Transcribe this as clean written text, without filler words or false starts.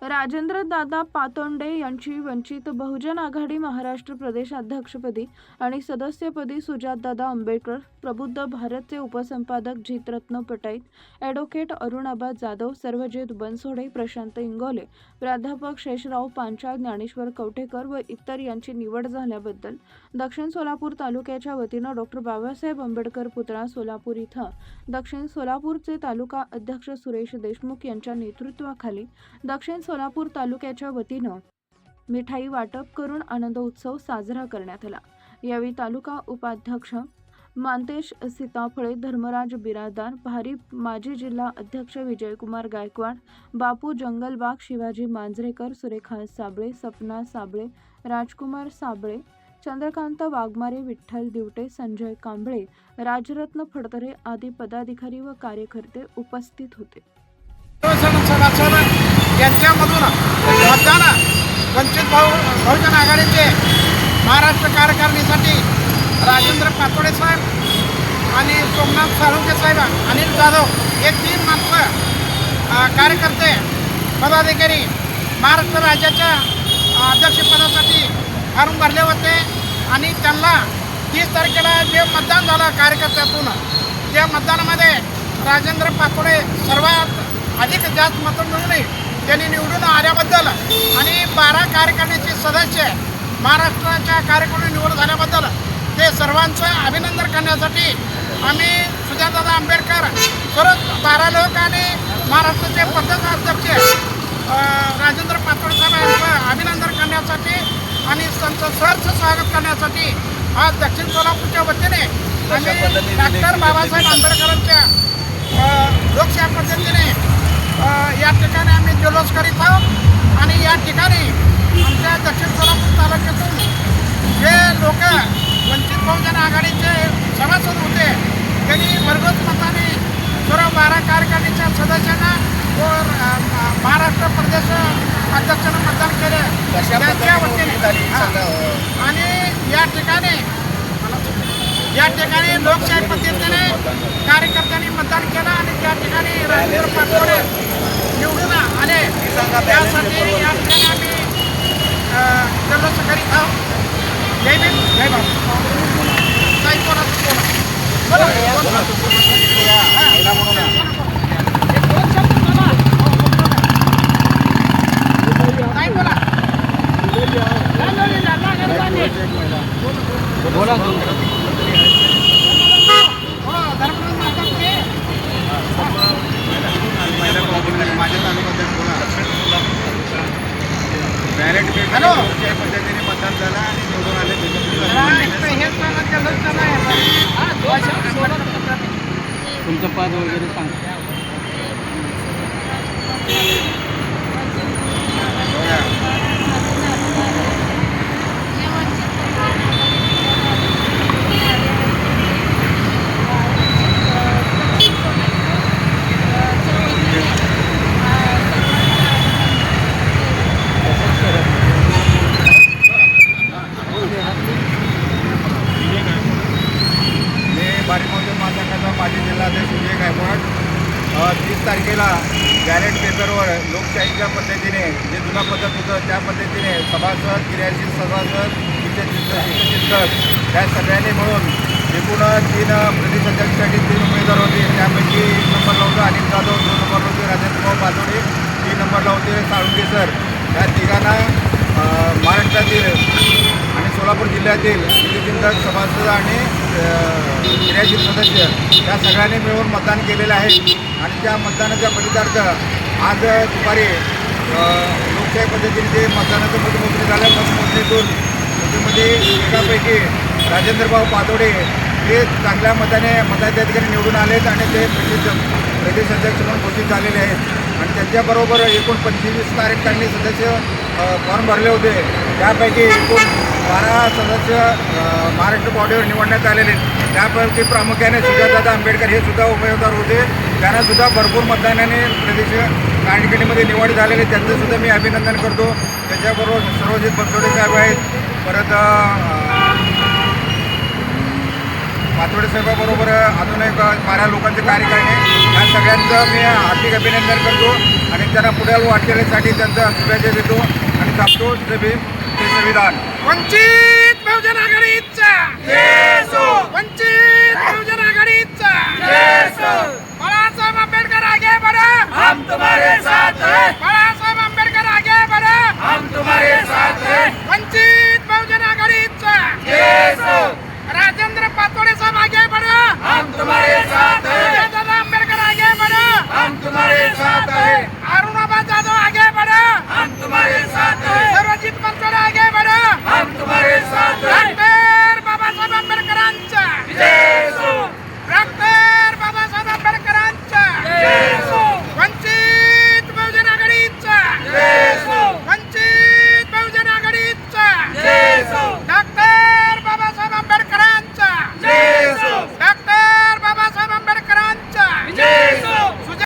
राजेंद्रदादा पातोंडे यांची वंचित बहुजन आघाडी महाराष्ट्र प्रदेश अध्यक्षपदी आणि सदस्यपदी सुजातदादा आंबेडकर, प्रबुद्ध भारतचे उपसंपादक जितरत्न पटाईत, ॲडव्होकेट अरुणाबा जाधव, सर्वजित बनसोडे, प्रशांत इंगोले, प्राध्यापक शेषराव पांचाळ, ज्ञानेश्वर कवठेकर व इतर यांची निवड झाल्याबद्दल दक्षिण सोलापूर तालुक्याच्या वतीनं डॉ. बाबासाहेब आंबेडकर पुतळा सोलापूर इथं दक्षिण सोलापूरचे तालुका अध्यक्ष सुरेश देशमुख यांच्या नेतृत्वाखाली दक्षिण सोलापूर तालुक्याच्या वतीनं मिठाई वाटप करून आनंद उत्सव साजरा करण्यात आला। यावेळी तालुका उपाध्यक्ष मांतेश सीताफळे, धर्मराज बिरादार, भारीप, माजी जिल्हा अध्यक्ष विजयकुमार गायकवाड, बापू जंगलबाग, शिवाजी मांजरेकर, सुरेखा साबळे, सपना साबळे, राजकुमार साबळे, चंद्रकांत वाघमारे, विठ्ठल दिवटे, संजय कांबळे, राजरत्न फडतरे आदी पदाधिकारी व कार्यकर्ते उपस्थित होते। यांच्यामधून मतदान वंचित बहुजन आघाडीचे महाराष्ट्र कार्यकारिणीसाठी राजेंद्र पातोडे साहेब आणि सोमनाथ साळुंके साहेब, अनिल जाधव हे 3 माणसं कार्यकर्ते पदाधिकारी महाराष्ट्र राज्याच्या अध्यक्षपदासाठी फॉर्म भरले होते आणि त्यांना 30 तारखेला जे मतदान झालं कार्यकर्त्यातून, त्या मतदानामध्ये राजेंद्र पातोडे सर्वात अधिक जास्त मतं मिळवून त्यांनी निवडून आल्याबद्दल आणि 12 कार्यकारिणीचे सदस्य महाराष्ट्राच्या कार्यकारिणी निवड झाल्याबद्दल ते सर्वांचं अभिनंदन करण्यासाठी आम्ही सुजातदादा आंबेडकर, सर्व 12 लोक आणि महाराष्ट्राचे प्रदेश अध्यक्ष राजेंद्र पातोडे साहेब यांचं अभिनंदन करण्यासाठी आणि त्यांचं सहर्ष स्वागत करण्यासाठी आज दक्षिण सोलापूरच्या वतीने आम्ही डॉक्टर बाबासाहेब आंबेडकरांच्या लोकशाही पद्धतीने या ठिकाणी आम्ही जल्लोष करीत आहोत आणि या ठिकाणी आमच्या दक्षिण सोलापूर तालुक्यातून जे लोक वंचित बहुजन आघाडीचे सभासद होते त्यांनी भरघोस मताने सर्व 12 कार्यकारिणीच्या सदस्यांना व महाराष्ट्र प्रदेश अध्यक्षांना मतदान केले त्यांच्या वतीने आणि या ठिकाणी लोकशाही पद्धतीने कार्यकर्त्यांनी मतदान केलं आणि त्या ठिकाणी राजेंद्र पातोडे निवडून आले। त्यासाठी या ठिकाणी आम्ही जल्लोष करीत आहोत। जय भीम, जय बाबा। बॅलेट पेपर लोकशाही पद्धतीने मतदान झालं आणि निवडून आले। तुमचं पद वगैरे सांगा। माजी जिल्हा अध्यक्ष विजय गायकवाड 30 तारखेला बॅलेट पेपरवर लोकशाहीच्या पद्धतीने जे जुना पद्धत होतं त्या पद्धतीने सभासद, क्रियाशील सभासद, चिंतक या सगळ्यांनी मिळून एकूण 3 प्रदेश अध्यक्षासाठी 3 उमेदवार होते। त्यापैकी 1 नंबरला होतं अनिल जाधव, 2 नंबरला होते राजेंद्र पातोडे, 3 नंबरला होते साळुंके सर। या तिघांना महाराष्ट्रातील आणि सोलापूर जिल्ह्यातील चिंतक, सभासद आणि क्रियाशील सदस्य या सगळ्यांनी मिळून मतदान केलेलं आहे आणि त्या मतदानाच्या फलितार्थ आज दुपारी लोकशाही पद्धतीने जे मतदानाचं मतमोजणी झालं, मतमोजणीमध्ये एकापैकी राजेंद्रभाऊ पातोडे हे चांगल्या मताधिकारी निवडून आलेत आणि ते प्रदेश अध्यक्ष म्हणून घोषित झालेले आहेत आणि त्यांच्याबरोबर एकूण 25 कार्यकारिणी सदस्य फॉर्म भरले होते। त्यापैकी एकूण 12 सदस्य महाराष्ट्र बॉडीवर निवडण्यात आलेले। त्यापैकी प्रामुख्याने सुजातदादा आंबेडकर हे सुद्धा उमेदवार होते, त्यांनासुद्धा भरपूर मतदानाने प्रदेश कार्यकारिणीमध्ये निवड झालेले, त्यांचंसुद्धा मी अभिनंदन करतो। त्याच्याबरोबर सर्वजित बनसोडे साहेब आहेत, परत पातोडे साहेबाबरोबर अजून एक बारा लोकांचे कार्यकारिणी या सगळ्यांचं मी हार्दिक अभिनंदन करतो आणि त्यांना पुढील वाटचालीसाठी त्यांचा शुभेच्छा देतो आणि थांबतो ते संविधान. वंचित बहुजन आघाडीचा वंचित बहुजन आघाडीचा बाळासाहेब आंबेडकर आगे बढ़ो, हम तुम्हारे साथ हैं. बाळासाहेब आंबेडकर आगे बढ़ो, हम तुम्हारे साथ हैं. वंचित बहुजन आघाडीचा राजेंद्र पातोडे साहब आगे बढ़ो, हम तुम्हारे साथ हैं. सुजातदादा आंबेडकर आगे बढ़ो, हम तुम्हारे साथ हैं.